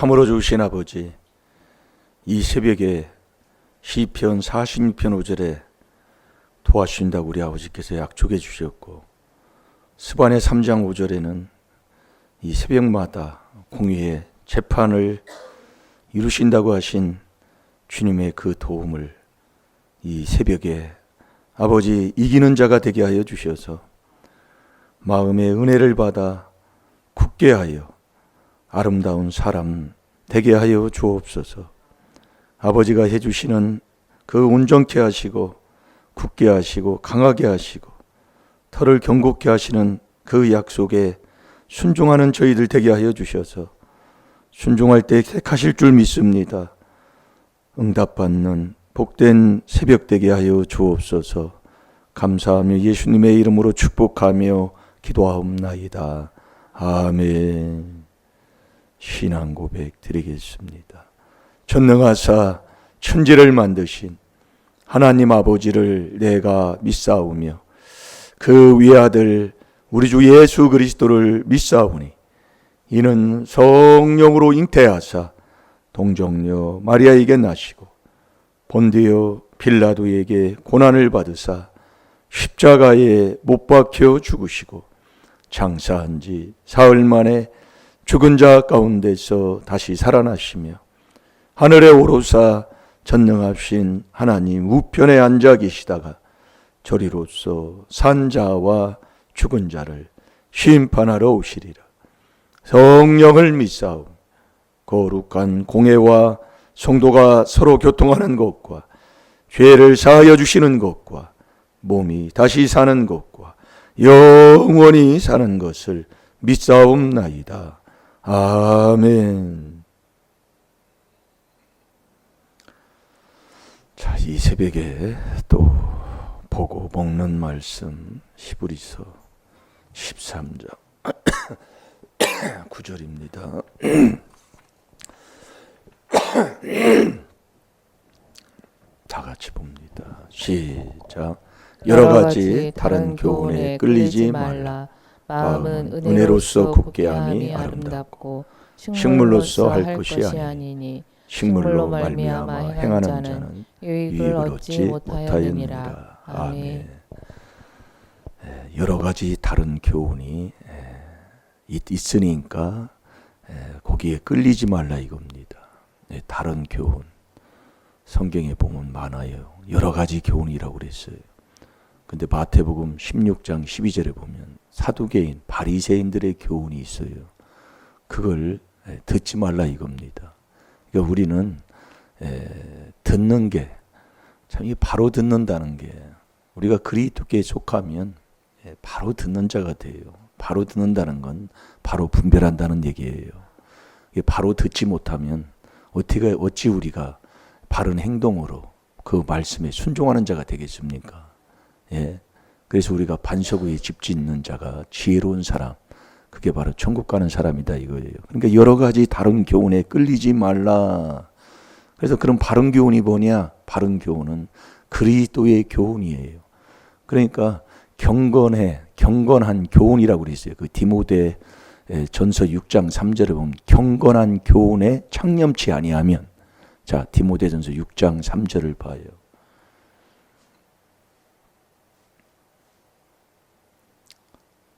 참으로 좋으신 아버지, 이 새벽에 시편 46편 5절에 도와주신다고 우리 아버지께서 약속해 주셨고, 스바냐 3장 5절에는 이 새벽마다 공의의 재판을 이루신다고 하신 주님의 그 도움을 이 새벽에 아버지 이기는 자가 되게 하여 주셔서 마음의 은혜를 받아 굳게 하여 아름다운 사람 되게 하여 주옵소서. 아버지가 해주시는 그 온전케 하시고 굳게 하시고 강하게 하시고 털을 견고케 하시는 그 약속에 순종하는 저희들 되게 하여 주셔서 순종할 때 택하실 줄 믿습니다. 응답받는 복된 새벽 되게 하여 주옵소서. 감사하며 예수님의 이름으로 축복하며 기도하옵나이다. 아멘. 신앙 고백 드리겠습니다. 전능하사 천지를 만드신 하나님 아버지를 내가 믿사오며 그 외아들 우리 주 예수 그리스도를 믿사오니 이는 성령으로 잉태하사 동정녀 마리아에게 나시고 본디오 빌라도에게 고난을 받으사 십자가에 못 박혀 죽으시고 장사한 지 사흘 만에 죽은 자 가운데서 다시 살아나시며 하늘에 오르사 전능하신 하나님 우편에 앉아 계시다가 저리로서 산 자와 죽은 자를 심판하러 오시리라. 성령을 믿사오. 거룩한 공회와 성도가 서로 교통하는 것과 죄를 사하여 주시는 것과 몸이 다시 사는 것과 영원히 사는 것을 믿사옵나이다. 아멘. 자, 이 새벽에 또 보고 먹는 말씀 히브리서 13장 9절입니다. 다 같이 봅니다. 시작. 여러 가지 다른 교훈에 끌리지 말라. 마음은 은혜로서 굳게 함이 아름답고 식물로서 할 것이 아니니 식물로 말미암아 행하는 자는 유익을 얻지 못하였느니라. 아멘. 여러 가지 다른 교훈이 있으니까 거기에 끌리지 말라 이겁니다. 다른 교훈 성경에 보면 많아요. 여러 가지 교훈이라고 그랬어요. 근데 마태복음 16장 12절에 보면 사두개인 바리새인들의 교훈이 있어요. 그걸 듣지 말라 이겁니다. 그러니까 우리는 듣는 게 참 바로 듣는다는 게 우리가 그리스도께 속하면 바로 듣는 자가 돼요. 바로 듣는다는 건 바로 분별한다는 얘기예요. 바로 듣지 못하면 어찌 우리가 바른 행동으로 그 말씀에 순종하는 자가 되겠습니까? 예. 그래서 우리가 반석 위에 집 짓는 자가 지혜로운 사람, 그게 바로 천국 가는 사람이다 이거예요. 그러니까 여러 가지 다른 교훈에 끌리지 말라. 그래서 그런 바른 교훈이 뭐냐? 바른 교훈은 그리스도의 교훈이에요. 그러니까 경건한 교훈이라고 그랬어요. 그 디모데 전서 6장 3절에 보면 경건한 교훈에 창념치 아니하면, 자 디모데 전서 6장 3절을 봐요.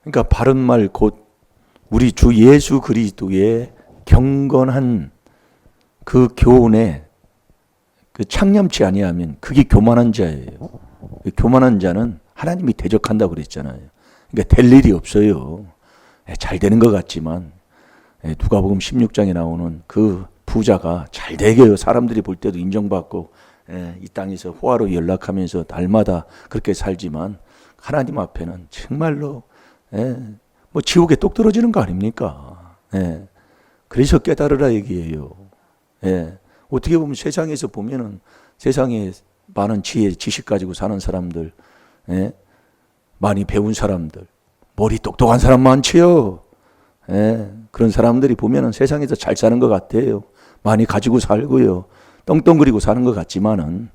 그러니까 바른 말 곧 우리 주 예수 그리스도의 경건한 그 교훈에 그 창념치 아니하면 그게 교만한 자예요. 교만한 자는 하나님이 대적한다고 그랬잖아요. 그러니까 될 일이 없어요. 잘 되는 것 같지만 누가복음 16장에 나오는 그 부자가 잘 되게 사람들이 볼 때도 인정받고 이 땅에서 호화로 연락하면서 날마다 그렇게 살지만 하나님 앞에는 정말로 뭐 지옥에 똑 떨어지는 거 아닙니까? 그래서 깨달으라 얘기예요. 어떻게 보면 세상에서 보면은 세상에 많은 지혜, 지식 가지고 사는 사람들, 많이 배운 사람들, 머리 똑똑한 사람 많지요. 그런 사람들이 보면은 세상에서 잘 사는 것 같아요. 많이 가지고 살고요. 떵떵거리고 사는 것 같지만은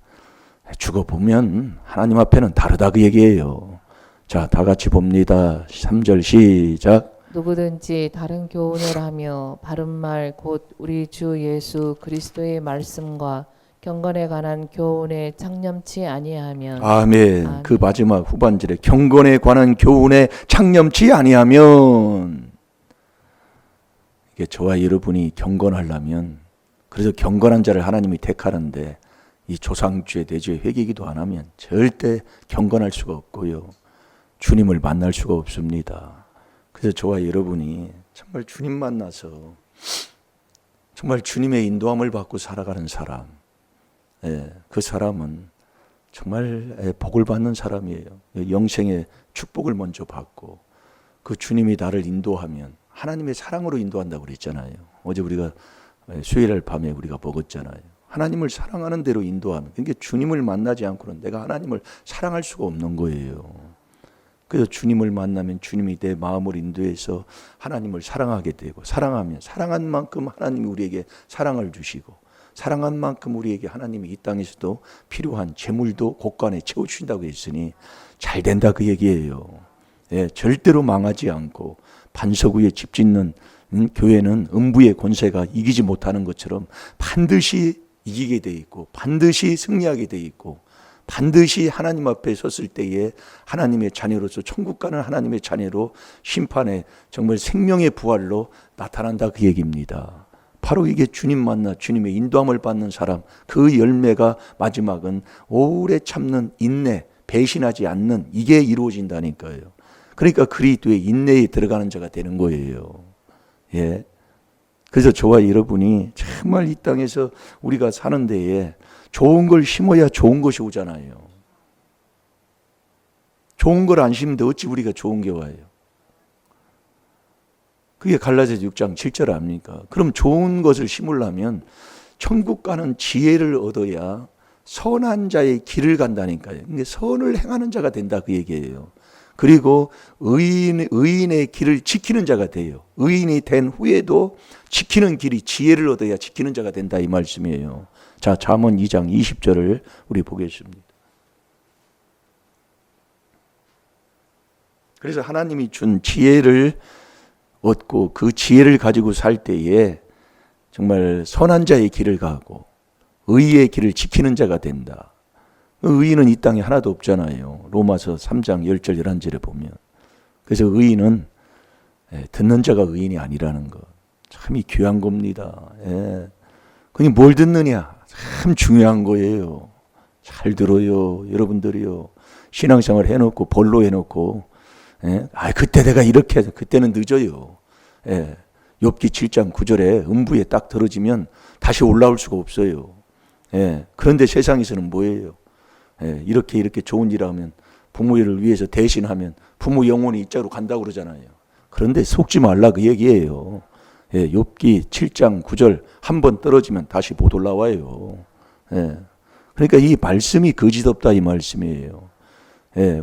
죽어보면 하나님 앞에는 다르다 그 얘기예요. 자, 다 같이 봅니다. 3절 시작. 누구든지 다른 교훈을 하며 바른 말 곧 우리 주 예수 그리스도의 말씀과 경건에 관한 교훈에 창념치 아니하면 아멘. 아멘. 그 마지막 후반절에 경건에 관한 교훈에 창념치 아니하면, 이게 저와 여러분이 경건하려면, 그래서 경건한 자를 하나님이 택하는데 이 조상주의 대주의 회개기도 안 하면 절대 경건할 수가 없고요. 주님을 만날 수가 없습니다. 그래서 저와 여러분이 정말 주님 만나서 정말 주님의 인도함을 받고 살아가는 사람, 그 사람은 정말 복을 받는 사람이에요. 영생의 축복을 먼저 받고 그 주님이 나를 인도하면 하나님의 사랑으로 인도한다고 그랬잖아요. 어제 우리가 수요일 밤에 우리가 먹었잖아요. 하나님을 사랑하는 대로 인도하면, 그러니까 주님을 만나지 않고는 내가 하나님을 사랑할 수가 없는 거예요. 그래서 주님을 만나면 주님이 내 마음을 인도해서 하나님을 사랑하게 되고, 사랑하면 사랑한 만큼 하나님이 우리에게 사랑을 주시고, 사랑한 만큼 우리에게 하나님이 이 땅에서도 필요한 재물도 곳간에 채워주신다고 했으니 잘 된다 그 얘기예요. 절대로 망하지 않고 반석 위에 집 짓는 교회는 음부의 권세가 이기지 못하는 것처럼 반드시 이기게 돼 있고, 반드시 승리하게 돼 있고, 반드시 하나님 앞에 섰을 때에 하나님의 자녀로서 천국 가는 하나님의 자녀로 심판에 정말 생명의 부활로 나타난다 그 얘기입니다. 바로 이게 주님 만나 주님의 인도함을 받는 사람, 그 열매가 마지막은 오래 참는 인내, 배신하지 않는, 이게 이루어진다니까요. 그러니까 그리스도의 인내에 들어가는 자가 되는 거예요. 그래서 저와 여러분이 정말 이 땅에서 우리가 사는 데에 좋은 걸 심어야 좋은 것이 오잖아요. 좋은 걸 안 심는데 어찌 우리가 좋은 게 와요? 그게 갈라디아서 6장 7절 아닙니까? 그럼 좋은 것을 심으려면 천국 가는 지혜를 얻어야 선한 자의 길을 간다니까요. 그러니까 선을 행하는 자가 된다 그 얘기예요. 그리고 의인의 길을 지키는 자가 돼요. 의인이 된 후에도 지키는 길이 지혜를 얻어야 지키는 자가 된다 이 말씀이에요. 자, 잠언 2장 20절을 우리 보겠습니다. 그래서 하나님이 준 지혜를 얻고 그 지혜를 가지고 살 때에 정말 선한 자의 길을 가고 의의 길을 지키는 자가 된다. 의인은 이 땅에 하나도 없잖아요. 로마서 3장 10절 11절에 보면. 그래서 의인은 듣는 자가 의인이 아니라는 것. 참이 귀한 겁니다. 그게 뭘 듣느냐? 참 중요한 거예요. 잘 들어요. 여러분들이요. 신앙생활 해놓고 볼로 해놓고 그때 내가 이렇게 해서 그때는 늦어요. 욥기 7장 9절에 음부에 딱 들어지면 다시 올라올 수가 없어요. 그런데 세상에서는 뭐예요? 이렇게 좋은 일 하면 부모를 위해서 대신하면 부모 영혼이 이자로 간다고 그러잖아요. 그런데 속지 말라 그 얘기예요. 욥기 7장 9절 한 번 떨어지면 다시 못 올라와요. 그러니까 이 말씀이 거짓없다 이 말씀이에요.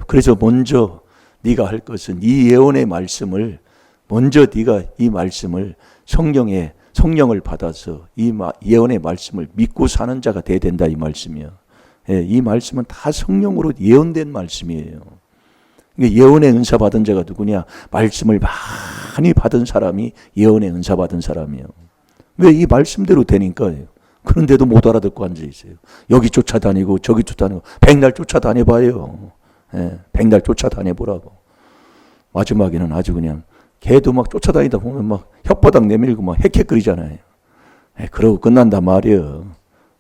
그래서 먼저 네가 할 것은 이 예언의 말씀을, 먼저 네가 이 말씀을 성령을 받아서 이 예언의 말씀을 믿고 사는 자가 돼야 된다 이 말씀이요. 이 말씀은 다 성령으로 예언된 말씀이에요. 예언의 은사 받은 자가 누구냐? 말씀을 많이 받은 사람이 예언의 은사 받은 사람이에요. 왜? 이 말씀대로 되니까요. 그런데도 못 알아듣고 앉아 있어요. 여기 쫓아다니고 저기 쫓아다니고 백날 쫓아다녀봐요. 백날 쫓아다녀보라고. 마지막에는 아주 그냥 개도 막 쫓아다니다 보면 막 혓바닥 내밀고 막 헥헥거리잖아요. 그러고 끝난단 말이에요.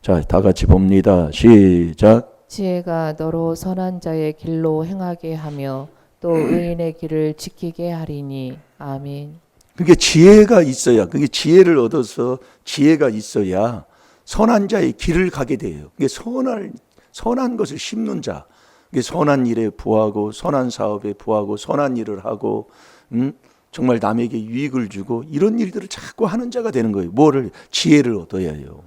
자, 다 같이 봅니다. 시작. 지혜가 너로 선한 자의 길로 행하게 하며 또 의인의 길을 지키게 하리니 아멘. 그게 지혜가 있어야, 그게 지혜를 얻어서 지혜가 있어야 선한 자의 길을 가게 돼요. 그게 선한 것을 심는 자, 그게 선한 일에 부하고 선한 사업에 부하고 선한 일을 하고 정말 남에게 유익을 주고 이런 일들을 자꾸 하는 자가 되는 거예요. 뭐를? 지혜를 얻어야 해요.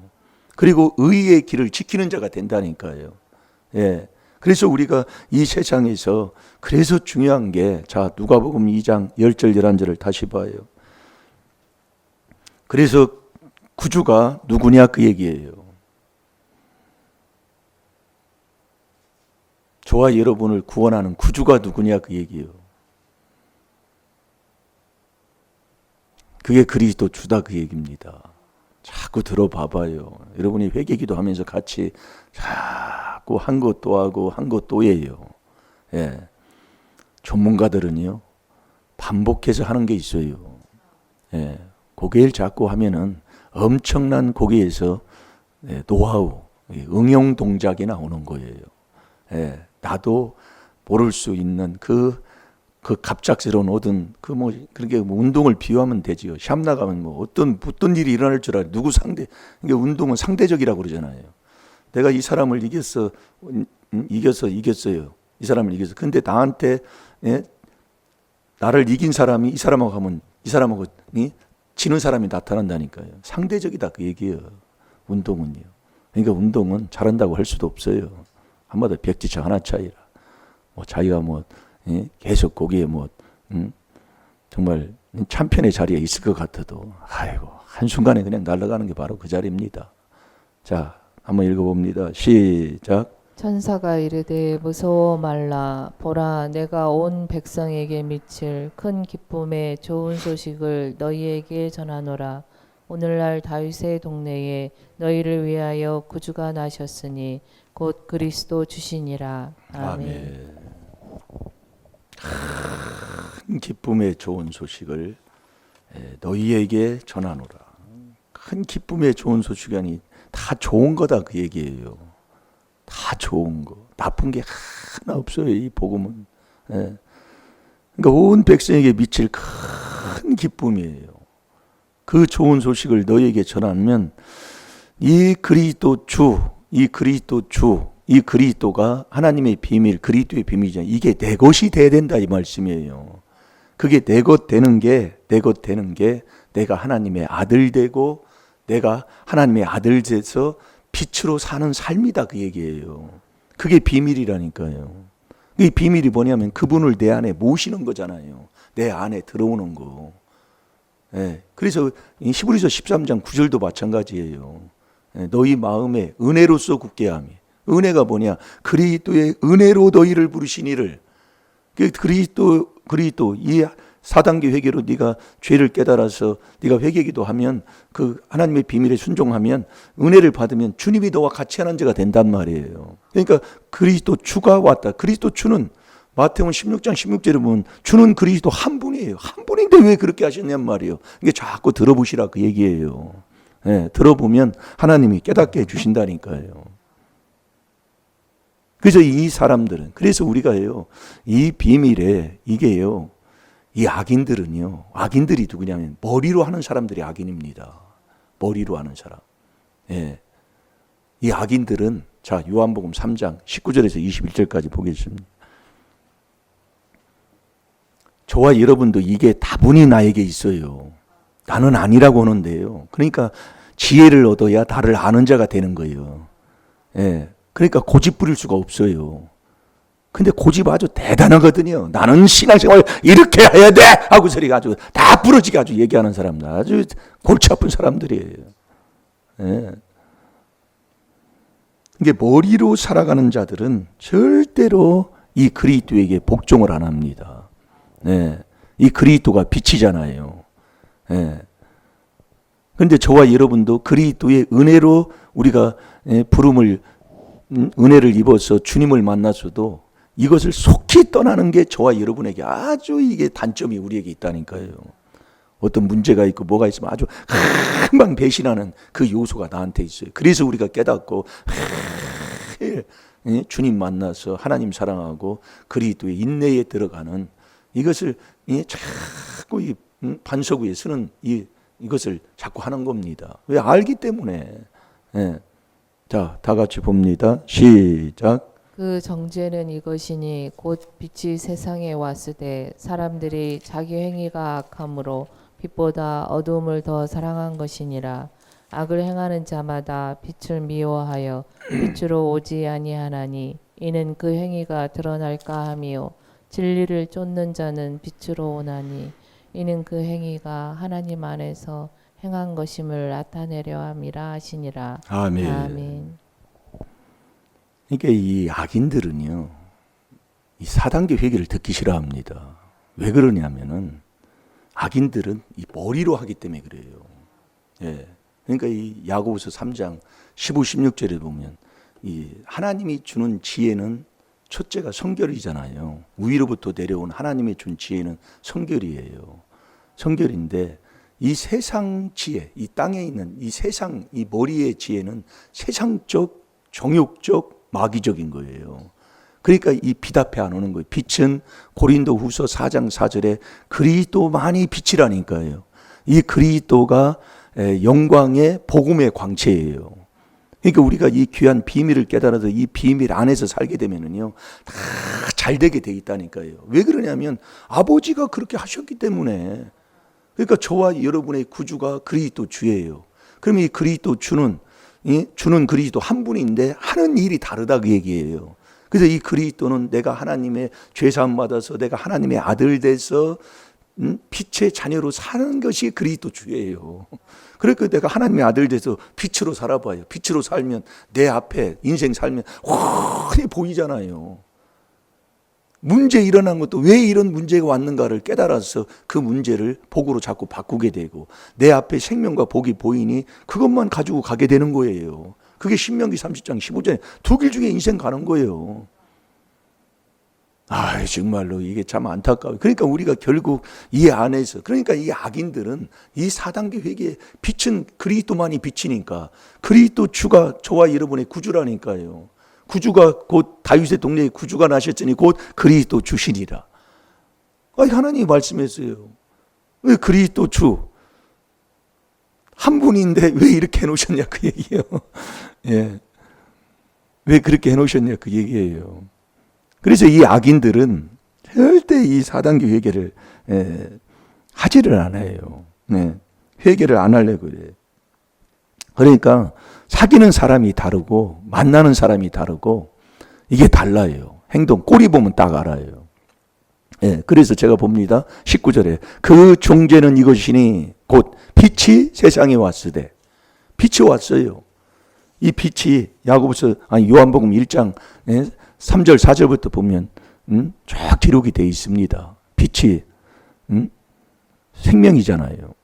그리고 의의 길을 지키는 자가 된다니까요. 그래서 우리가 이 세상에서 그래서 중요한 게, 자, 누가복음 2장 10절 11절을 다시 봐요. 그래서 구주가 누구냐 그 얘기예요. 저와 여러분을 구원하는 구주가 누구냐 그 얘기예요. 그게 그리스도 주다 그 얘기입니다. 자꾸 들어봐봐요. 여러분이 회개기도 하면서 같이 자꾸 한 것 또 하고 한 것 또예요. 예. 전문가들은요 반복해서 하는 게 있어요. 예. 그게 자꾸 하면은 엄청난 거기에서 노하우, 응용 동작이 나오는 거예요. 예. 나도 모를 수 있는 그 갑작스러운 그렇게 운동을 비유하면 되지요. 시합 나가면 어떤 일이 일어날 줄 알아요. 누구 상대, 이게 운동은 상대적이라고 그러잖아요. 내가 이 사람을 이겼어요. 이 사람을 이겼어. 근데 나한테, 나를 이긴 사람이 이 사람하고 하면 이 사람하고 지는 사람이 나타난다니까요. 상대적이다 그 얘기예요. 운동은요. 그러니까 운동은 잘한다고 할 수도 없어요. 한마디로 백지차 하나 차이라. 자기가 계속 거기에 정말 참편의 자리에 있을 것 같아도 아이고 한순간에 그냥 날아가는 게 바로 그 자리입니다. 자, 한번 읽어봅니다. 시작. 천사가 이르되 무서워 말라. 보라, 내가 온 백성에게 미칠 큰 기쁨의 좋은 소식을 너희에게 전하노라. 오늘날 다윗의 동네에 너희를 위하여 구주가 나셨으니 곧 그리스도 주시니라. 아멘. 큰 기쁨의 좋은 소식을 너희에게 전하노라. 큰 기쁨의 좋은 소식이 아니 다 좋은 거다 그 얘기예요. 다 좋은 거. 나쁜 게 하나 없어요. 이 복음은. 그러니까 온 백성에게 미칠 큰 기쁨이에요. 그 좋은 소식을 너희에게 전하면 이 그리스도가 하나님의 비밀, 그리스도의 비밀이잖아요. 이게 내 것이 돼야 된다 이 말씀이에요. 그게 내 것 되는 게 내가 하나님의 아들 되고 내가 하나님의 아들 돼서 빛으로 사는 삶이다 그 얘기예요. 그게 비밀이라니까요. 이 비밀이 뭐냐면 그분을 내 안에 모시는 거잖아요. 내 안에 들어오는 거. 그래서 히브리서 13장 9절도 마찬가지예요. 너희 마음에 은혜로서 굳게 함이. 은혜가 뭐냐? 그리스도의 은혜로 너희를 부르시니를. 그리스도 이 4단계 회개로 네가 죄를 깨달아서 네가 회개기도 하면 그 하나님의 비밀에 순종하면 은혜를 받으면 주님이 너와 같이 하는 자가 된단 말이에요. 그러니까 그리스도 주가 왔다. 그리스도 주는 마태복음 16장 16절에 보면 주는 그리스도 한 분이에요. 한 분인데 왜 그렇게 하셨냔 말이에요. 이게 자꾸 들어보시라 그 얘기예요. 들어보면 하나님이 깨닫게 해주신다니까요. 그래서 이 사람들은 그래서 우리가요 이 비밀에 이게요 이 악인들이 누구냐면 머리로 하는 사람들이 악인입니다. 머리로 하는 사람. 이 악인들은 자 요한복음 3장 19절에서 21절까지 보겠습니다. 저와 여러분도 이게 다분히 나에게 있어요. 나는 아니라고 하는데요. 그러니까 지혜를 얻어야 나를 아는 자가 되는 거예요. 그러니까 고집 부릴 수가 없어요. 근데 고집 아주 대단하거든요. 나는 신앙생활 이렇게 해야 돼! 하고 소리가 아주 다 부러지게 아주 얘기하는 사람들. 아주 골치 아픈 사람들이에요. 이게 머리로 살아가는 자들은 절대로 이 그리스도에게 복종을 안 합니다. 이 그리스도가 빛이잖아요. 그런데 저와 여러분도 그리스도의 은혜로 우리가 은혜를 입어서 주님을 만나서도 이것을 속히 떠나는 게 저와 여러분에게 아주 이게 단점이 우리에게 있다니까요. 어떤 문제가 있고 뭐가 있으면 아주 금방 배신하는 그 요소가 나한테 있어요. 그래서 우리가 깨닫고 주님 만나서 하나님 사랑하고 그리스도의 인내에 들어가는 이것을 자꾸 이 반석 위에 쓰는 이것을 자꾸 하는 겁니다. 왜? 알기 때문에. 자, 다 같이 봅니다. 시작. 그 정죄는 이것이니 곧 빛이 세상에 왔으되 사람들이 자기 행위가 악함으로 빛보다 어두움을 더 사랑한 것이니라. 악을 행하는 자마다 빛을 미워하여 빛으로 오지 아니하나니 이는 그 행위가 드러날까 함이요 진리를 쫓는 자는 빛으로 오나니 이는 그 행위가 하나님 안에서 행한 것임을 나타내려 함이라 하시니라. 아멘. 아멘. 그러니까 이 악인들은요, 이 4단계 회개를 듣기 싫어합니다. 왜 그러냐면은 악인들은 이 머리로 하기 때문에 그래요. 예. 그러니까 이 야고보서 3장 15, 16절에 보면 이 하나님이 주는 지혜는 첫째가 성결이잖아요. 위로부터 내려온 하나님이 준 지혜는 성결이에요. 성결인데 이 세상 지혜, 이 땅에 있는 이 세상, 이 머리의 지혜는 세상적, 정욕적, 마귀적인 거예요. 그러니까 이 빛 앞에 안 오는 거예요. 빛은 고린도후서 4장 4절에 그리스도만이 빛이라니까요. 이 그리스도가 영광의 복음의 광채예요. 그러니까 우리가 이 귀한 비밀을 깨달아서 이 비밀 안에서 살게 되면은요, 다 잘 되게 돼 있다니까요. 왜 그러냐면 아버지가 그렇게 하셨기 때문에. 그러니까 저와 여러분의 구주가 그리스도 주예요. 그러면 이 그리스도 주는 그리스도 한 분인데 하는 일이 다르다 그 얘기예요. 그래서 이 그리스도는 내가 하나님의 죄사함 받아서 내가 하나님의 아들 돼서 빛의 자녀로 사는 것이 그리스도 주예요. 그러니까 내가 하나님의 아들 돼서 빛으로 살아봐요. 빛으로 살면 내 앞에 인생 살면 훤히 보이잖아요. 문제 일어난 것도 왜 이런 문제가 왔는가를 깨달아서 그 문제를 복으로 자꾸 바꾸게 되고 내 앞에 생명과 복이 보이니 그것만 가지고 가게 되는 거예요. 그게 신명기 30장 15절에 두 길 중에 인생 가는 거예요. 아, 정말로 이게 참 안타까워요. 그러니까 우리가 결국 이 안에서, 그러니까 이 악인들은 이 4단계 회개의 빛은 그리스도만이 빛이니까 그리스도 주가 저와 여러분의 구주라니까요. 구주가 곧 다윗의 동네에 구주가 나셨으니 곧 그리스도 주시리라. 하나님이 말씀했어요. 왜 그리스도 주? 한 분인데 왜 이렇게 해놓으셨냐 그 얘기예요. 예. 왜 그렇게 해놓으셨냐 그 얘기예요. 그래서 이 악인들은 절대 이 4단계 회개를 하지를 않아요. 네. 회개를 안 하려고 그래요. 그러니까 사귀는 사람이 다르고 만나는 사람이 다르고 이게 달라요. 행동, 꼬리 보면 딱 알아요. 예, 그래서 제가 봅니다. 19절에 그 종죄는 이것이니 곧 빛이 세상에 왔으되 빛이 왔어요. 이 빛이 요한복음 1장 3절 4절부터 보면 쫙 기록이 되어 있습니다. 빛이 생명이잖아요.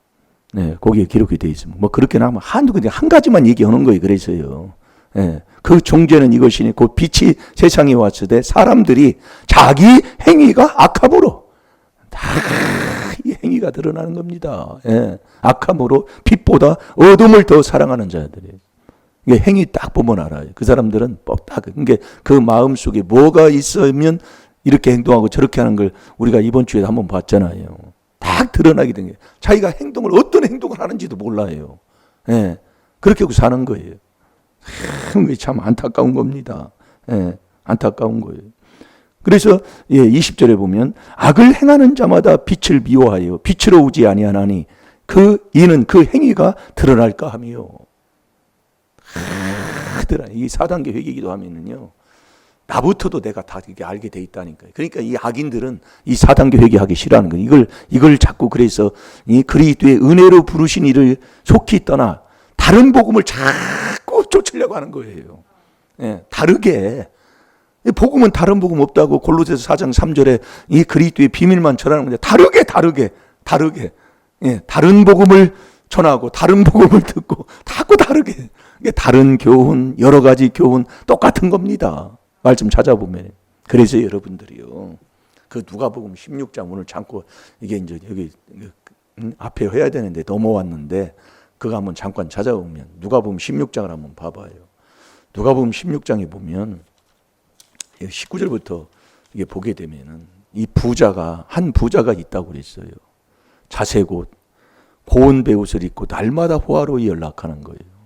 네, 거기에 기록이 되어 있습니다. 뭐 그렇게 나면 한 가지만 얘기하는 거예요. 그래서요. 예, 그 종죄는 이것이니 곧 빛이 세상에 왔으되 사람들이 자기 행위가 악함으로 다 이 행위가 드러나는 겁니다. 예, 악함으로 빛보다 어둠을 더 사랑하는 자들이. 이게 행위 딱 보면 알아요. 그 사람들은 딱 그게 그 마음 속에 뭐가 있으면 이렇게 행동하고 저렇게 하는 걸 우리가 이번 주에 한번 봤잖아요. 딱 드러나게 된 게 자기가 어떤 행동을 하는지도 몰라요. 예, 그렇게 하고 사는 거예요. 참 안타까운 겁니다. 예, 안타까운 거예요. 그래서 20절에 보면 악을 행하는 자마다 빛을 미워하여 빛으로 오지 아니하나니 이는 그 행위가 드러날까 하며. 이 4단계 회개기도 하면은요, 나부터도 내가 다 이게 알게 돼 있다니까요. 그러니까 이 악인들은 이 4단계 회개하기 싫어하는 거예요. 이걸 자꾸 그래서 이 그리스도의 은혜로 부르신 이를 속히 떠나 다른 복음을 자꾸 쫓으려고 하는 거예요. 예, 다르게. 복음은 다른 복음 없다고 골로새서 4장 3절에 이 그리스도의 비밀만 전하는 건데 다르게. 예, 다른 복음을 전하고 다른 복음을 듣고 자꾸 다르게. 다른 교훈, 여러 가지 교훈 똑같은 겁니다. 말씀 찾아보면. 그래서 여러분들이요. 그 누가복음 16장 오늘 잠깐 이게 이제 여기 앞에 해야 되는데 넘어왔는데 그거 한번 잠깐 찾아보면 누가복음 16장을 한번 봐봐요. 누가복음 16장에 보면 19절부터 이게 보게 되면은 한 부자가 있다고 그랬어요. 자색 옷, 고운 베옷을 입고 날마다 호화로이 연락하는 거예요.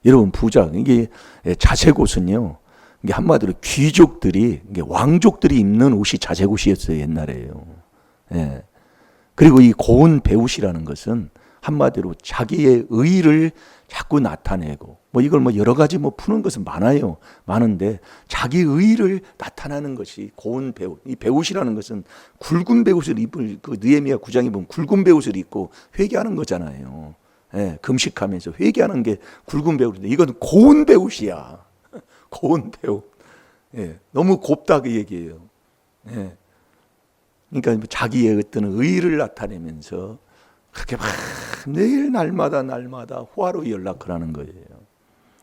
여러분 이게 자색 옷은요. 이게 한마디로 귀족들이, 이게 왕족들이 입는 옷이 자색 옷이었어요, 옛날에요. 예. 그리고 이 고운 배옷이라는 것은 한마디로 자기의 의를 자꾸 나타내고, 이걸 여러 가지 푸는 것은 많은데, 자기 의를 나타나는 것이 고운 배옷. 이 배옷이라는 것은 굵은 배옷을 입을, 느헤미야 9장에 보면 굵은 배옷을 입고 회개하는 거잖아요. 예, 금식하면서 회개하는 게 굵은 배옷인데, 이건 고운 배옷이야. 고운 배옷. 예, 너무 곱다 그 얘기예요. 예. 그러니까 자기의 어떤 의의를 나타내면서 그렇게 막 매일 날마다 호화로 연락을 하는 거예요.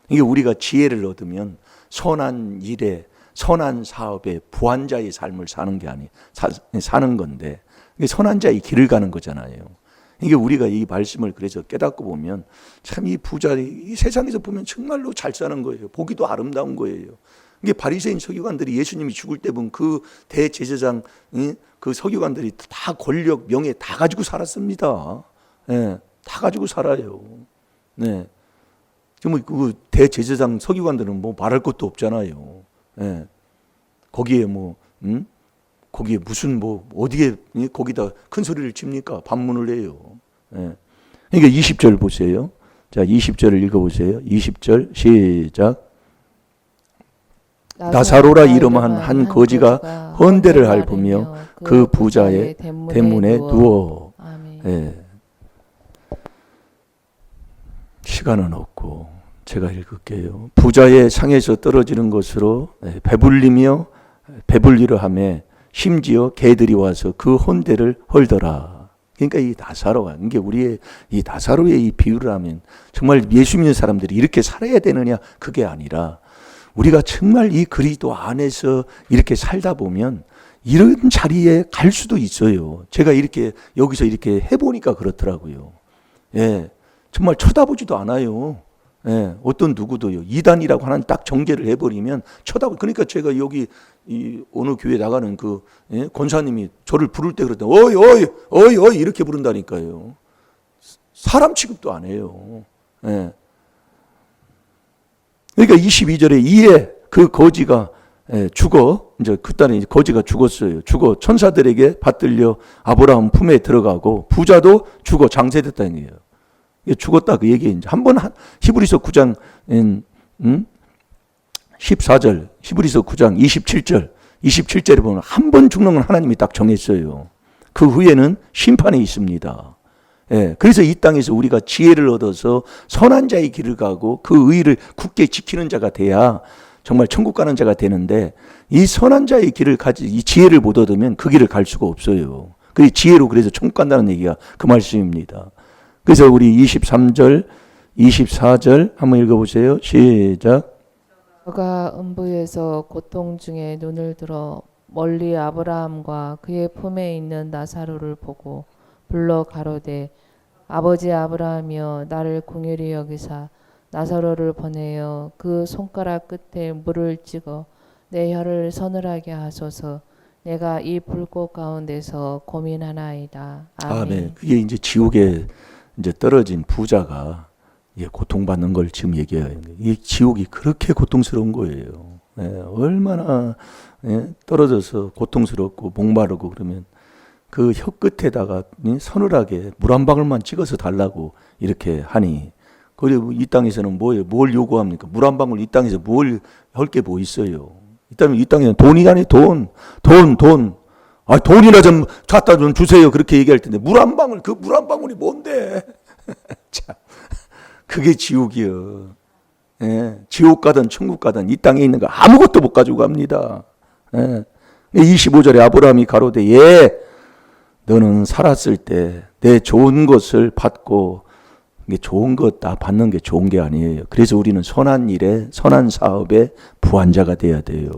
이게 우리가 지혜를 얻으면 선한 일에, 선한 사업에 부한자의 삶을 사는 게 사는 건데, 이게 선한 자의 길을 가는 거잖아요. 이게 우리가 이 말씀을 그래서 깨닫고 보면 참 이 부자, 이 세상에서 보면 정말로 잘 사는 거예요. 보기도 아름다운 거예요. 이게 바리새인 서기관들이 예수님이 죽을 때 본 그 대제사장, 그 서기관들이 다 권력, 명예 다 가지고 살았습니다. 예, 다 가지고 살아요. 네. 정말 그 대제사장 서기관들은 뭐 말할 것도 없잖아요. 예. 거기에 거기에 무슨 어디에 거기다 큰 소리를 칩니까? 반문을 해요. 예. 그러니까 20절 보세요. 자, 20절을 읽어보세요. 20절 시작. 나사로라 이름한 한 거지가 헌대를 핥으며 그 부자의 대문에 누워. 예. 시간은 없고 제가 읽을게요. 부자의 상에서 떨어지는 것으로 배불리려 하며 심지어 개들이 와서 그 헌대를 헐더라. 그러니까 이 나사로가, 이게 우리의 이 나사로의 이 비유를 하면 정말 예수 믿는 사람들이 이렇게 살아야 되느냐, 그게 아니라 우리가 정말 이 그리스도 안에서 이렇게 살다 보면 이런 자리에 갈 수도 있어요. 제가 이렇게 여기서 이렇게 해보니까 그렇더라고요. 예, 정말 쳐다보지도 않아요. 예, 어떤 누구도요. 이단이라고 하는 딱 정죄를 해버리면 그러니까 제가 여기 이 어느 교회 나가는 그 권사님이 저를 부를 때 그랬더니 어이 이렇게 부른다니까요. 사람 취급도 안 해요. 예. 그러니까 22절에 이에 그 거지가 죽어, 이제 그때는 거지가 죽었어요. 죽어 천사들에게 받들려 아브라함 품에 들어가고 부자도 죽어 장세됐다는 거예요. 죽었다 그 얘기 이제 한번 히브리서 9장 14절, 히브리서 9장 27절에 보면 한 번 죽는 건 하나님이 딱 정했어요. 그 후에는 심판이 있습니다. 예, 그래서 이 땅에서 우리가 지혜를 얻어서 선한 자의 길을 가고 그 의를 굳게 지키는 자가 돼야 정말 천국 가는 자가 되는데, 이 선한 자의 길을 이 지혜를 못 얻으면 그 길을 갈 수가 없어요. 그 지혜로 그래서 천국 간다는 얘기가 그 말씀입니다. 그래서 우리 23절, 24절 한번 읽어보세요. 시작. 그가 음부에서 고통 중에 눈을 들어 멀리 아브라함과 그의 품에 있는 나사로를 보고 불러 가로되 아버지 아브라함이여 나를 긍휼히 여기사 나사로를 보내어 그 손가락 끝에 물을 찍어 내 혀를 서늘하게 하소서. 내가 이 불꽃 가운데서 고민하나이다. 아멘. 그게 이제 지옥에 이제 떨어진 부자가 고통받는 걸 지금 얘기해요. 이 지옥이 그렇게 고통스러운 거예요. 얼마나 떨어져서 고통스럽고 목마르고 그러면 그 혀 끝에다가 서늘하게 물 한 방울만 찍어서 달라고 이렇게 하니, 그리고 이 땅에서는 뭐예요? 뭘 요구합니까? 물 한 방울 이 땅에서 뭘 할 게 뭐 있어요? 이 땅에는 돈이라니 돈. 돈이나 좀 갖다 좀 주세요. 그렇게 얘기할 텐데 물 한 방울, 그 물 한 방울이 뭔데? 참, 그게 지옥이요. 예, 지옥 가든 천국 가든 이 땅에 있는 거 아무것도 못 가지고 갑니다. 예. 25절에 아브라함이 가로되 너는 살았을 때 내 좋은 것을 받고, 이게 좋은 것 다 받는 게 좋은 게 아니에요. 그래서 우리는 선한 일에, 선한 사업에 부한 자가 돼야 돼요.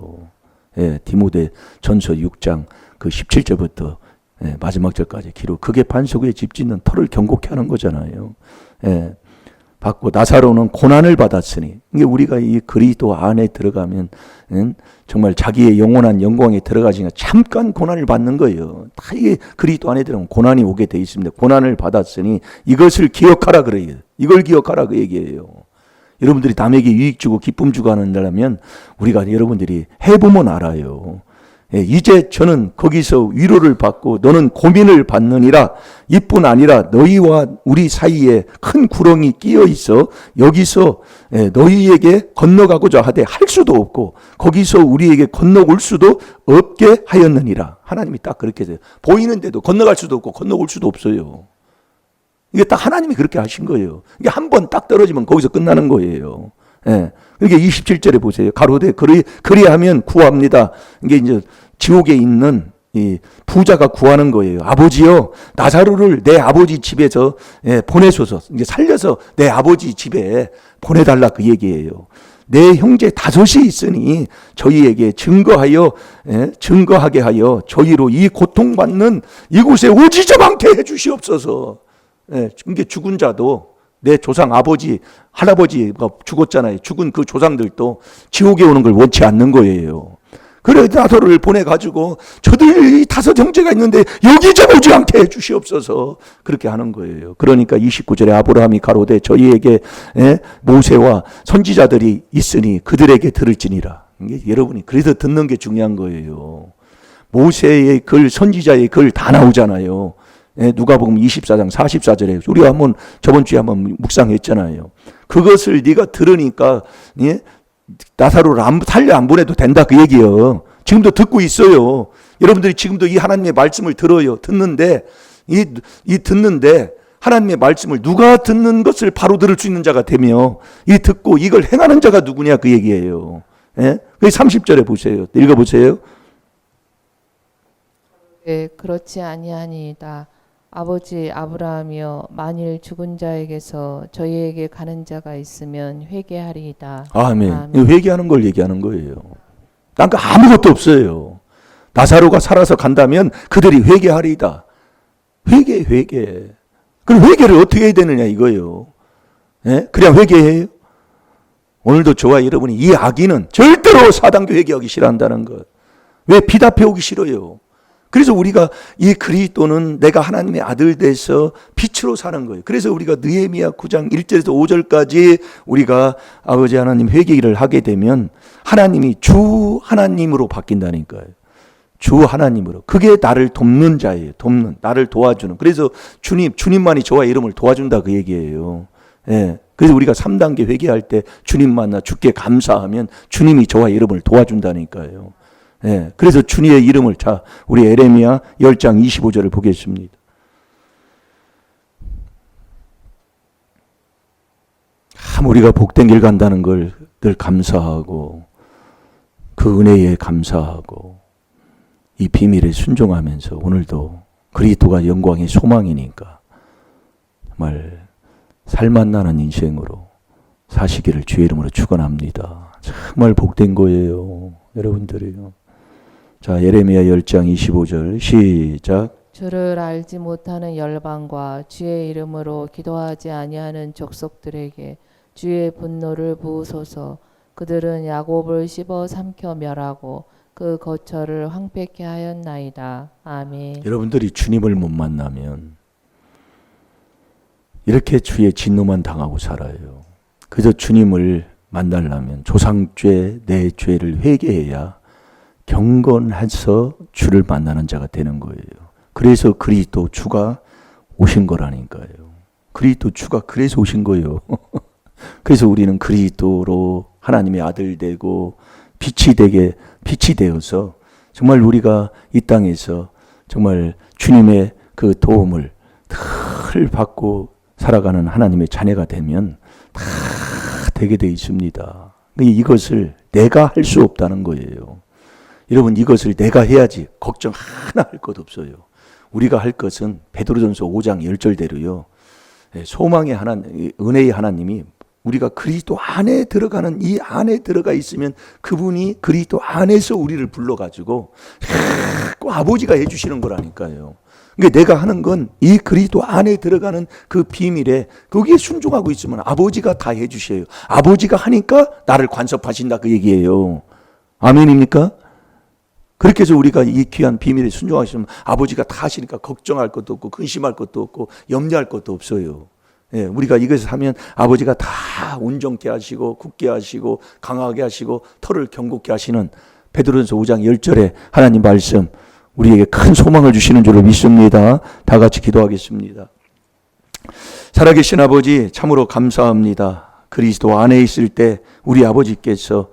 예, 디모데 전서 6장 그 17절부터 마지막 절까지 기록. 그게 반석 위에 집 짓는 터를 견고케 하는 거잖아요. 예, 받고 나사로는 고난을 받았으니, 이게 우리가 이 그리스도 안에 들어가면 정말 자기의 영원한 영광에 들어가지니까 잠깐 고난을 받는 거예요. 다 이게 그리스도 안에 들어가면 고난이 오게 돼 있습니다. 고난을 받았으니 이것을 기억하라 그래요. 이걸 기억하라 그 얘기예요. 여러분들이 남에게 유익 주고 기쁨 주고 하는다면 우리가 여러분들이 해보면 알아요. 예, 이제 저는 거기서 위로를 받고 너는 고민을 받느니라. 이뿐 아니라 너희와 우리 사이에 큰 구렁이 끼어 있어 여기서 너희에게 건너가고자 하되 할 수도 없고 거기서 우리에게 건너올 수도 없게 하였느니라. 하나님이 딱 그렇게 돼요. 보이는데도 건너갈 수도 없고 건너올 수도 없어요. 이게 딱 하나님이 그렇게 하신 거예요. 이게 한 번 딱 떨어지면 거기서 끝나는 거예요. 예. 이게 27절에 보세요. 가로되 그리하면 구합니다. 이게 이제 지옥에 있는 이 부자가 구하는 거예요. 아버지요, 나사로를 내 아버지 집에서 보내소서. 이제 살려서 내 아버지 집에 보내달라 그 얘기예요. 내 형제 5이 있으니 저희에게 증거하게 하여 저희로 이 고통받는 이곳에 오지지 않게 해주시옵소서. 이게 죽은 자도 내 조상 아버지, 할아버지가 죽었잖아요. 죽은 그 조상들도 지옥에 오는 걸 원치 않는 거예요. 그래 나사로를 보내가지고 저들이 5 형제가 있는데 여기 좀 오지 않게 해주시옵소서. 그렇게 하는 거예요. 그러니까 29절에 아브라함이 가로되 저희에게 모세와 선지자들이 있으니 그들에게 들을지니라. 이게 여러분이 그래서 듣는 게 중요한 거예요. 모세의 글, 선지자의 글 다 나오잖아요. 누가복음 24장 44절에 우리가 저번 주에 한번 묵상했잖아요. 그것을 네가 들으니까 나사로를 살려 안 보내도 된다 그 얘기예요. 지금도 듣고 있어요. 여러분들이 지금도 이 하나님의 말씀을 들어요. 듣는데 듣는데 하나님의 말씀을 누가 듣는 것을 바로 들을 수 있는 자가 되며 이 듣고 이걸 행하는 자가 누구냐 그 얘기예요. 그 30절에 보세요. 읽어보세요. 그렇지 아니하니이다. 아버지 아브라함이여 만일 죽은 자에게서 저희에게 가는 자가 있으면 회개하리이다. 아멘. 아멘. 회개하는 걸 얘기하는 거예요. 딴 거 아무것도 없어요. 나사로가 살아서 간다면 그들이 회개하리이다. 회개. 그럼 회개를 어떻게 해야 되느냐 이거예요. 그냥 회개해요? 오늘도 저와 여러분이 이 악인은 절대로 사단교 회개하기 싫어한다는 것. 왜 비답해 오기 싫어요? 그래서 우리가 이 그리스도는 내가 하나님의 아들 돼서 빛으로 사는 거예요. 그래서 우리가 느헤미야 9장 1절에서 5절까지 우리가 아버지 하나님 회개를 하게 되면 하나님이 주 하나님으로 바뀐다니까요. 주 하나님으로. 그게 나를 돕는 자예요. 나를 도와주는. 그래서 주님만이 저와 이름을 도와준다 그 얘기예요. 그래서 우리가 3단계 회개할 때 주님 만나 주께 감사하면 주님이 저와 이름을 도와준다니까요. 그래서 주님의 이름을 우리 에레미야 10장 25절을 보겠습니다. 참 우리가 복된 길 간다는 걸 늘 감사하고 그 은혜에 감사하고 이 비밀에 순종하면서 오늘도 그리스도가 영광의 소망이니까 정말 살맛나는 인생으로 사시기를 주의 이름으로 축원합니다. 정말 복된 거예요. 여러분들이요. 자, 예레미야 10장 25절 시작. 주를 알지 못하는 열방과 주의 이름으로 기도하지 아니하는 족속들에게 주의 분노를 부으소서. 그들은 야곱을 씹어 삼켜 멸하고 그 거처를 황폐케 하였나이다. 아멘. 여러분들이 주님을 못 만나면 이렇게 주의 진노만 당하고 살아요. 그래서 주님을 만나려면 조상죄, 내 죄를 회개해야 경건해서 주를 만나는 자가 되는 거예요. 그래서 그리스도 주가 오신 거라니까요. 그리스도 주가 그래서 오신 거예요. 그래서 우리는 그리스도로 하나님의 아들 되고 빛이 되어서 정말 우리가 이 땅에서 정말 주님의 그 도움을 늘 받고 살아가는 하나님의 자녀가 되면 다 되게 돼 있습니다. 이것을 내가 할 수 없다는 거예요. 여러분 이것을 내가 해야지 걱정 하나 할 것 없어요. 우리가 할 것은 베드로전서 5장 10절대로요. 소망의 하나님, 은혜의 하나님이 우리가 그리스도 안에 들어가는 이 안에 들어가 있으면 그분이 그리스도 안에서 우리를 불러가지고 꼭 아버지가 해주시는 거라니까요. 그러니까 내가 하는 건 이 그리스도 안에 들어가는 그 비밀에 거기에 순종하고 있으면 아버지가 다 해주셔요. 아버지가 하니까 나를 간섭하신다 그 얘기예요. 아멘입니까? 그렇게 해서 우리가 이 귀한 비밀에 순종하시면 아버지가 다 하시니까 걱정할 것도 없고 근심할 것도 없고 염려할 것도 없어요. 우리가 이것을 하면 아버지가 다 온전케 하시고 굳게 하시고 강하게 하시고 털을 견고케 하시는 베드로전서 5장 10절에 하나님 말씀 우리에게 큰 소망을 주시는 줄로 믿습니다. 다 같이 기도하겠습니다. 살아계신 아버지 참으로 감사합니다. 그리스도 안에 있을 때 우리 아버지께서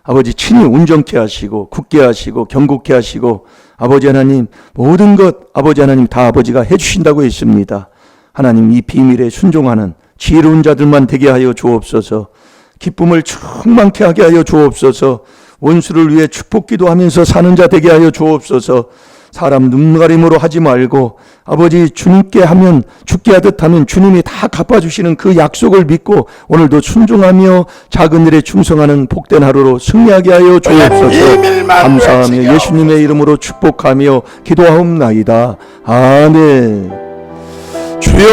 아버지 친히 온전케 하시고 굳게 하시고 견고케 하시고 아버지 하나님 모든 것 아버지 하나님 다 아버지가 해주신다고 했습니다. 하나님 이 비밀에 순종하는 지혜로운 자들만 되게 하여 주옵소서. 기쁨을 충만케 하게 하여 주옵소서. 원수를 위해 축복 기도하면서 사는 자 되게 하여 주옵소서. 사람 눈가림으로 하지 말고 아버지 주님께 하면 죽게 하듯 하면 주님이 다 갚아주시는 그 약속을 믿고 오늘도 순종하며 작은 일에 충성하는 복된 하루로 승리하게 하여 주옵소서. 감사하며 예수님의 이름으로 축복하며 기도하옵나이다. 아멘. 주여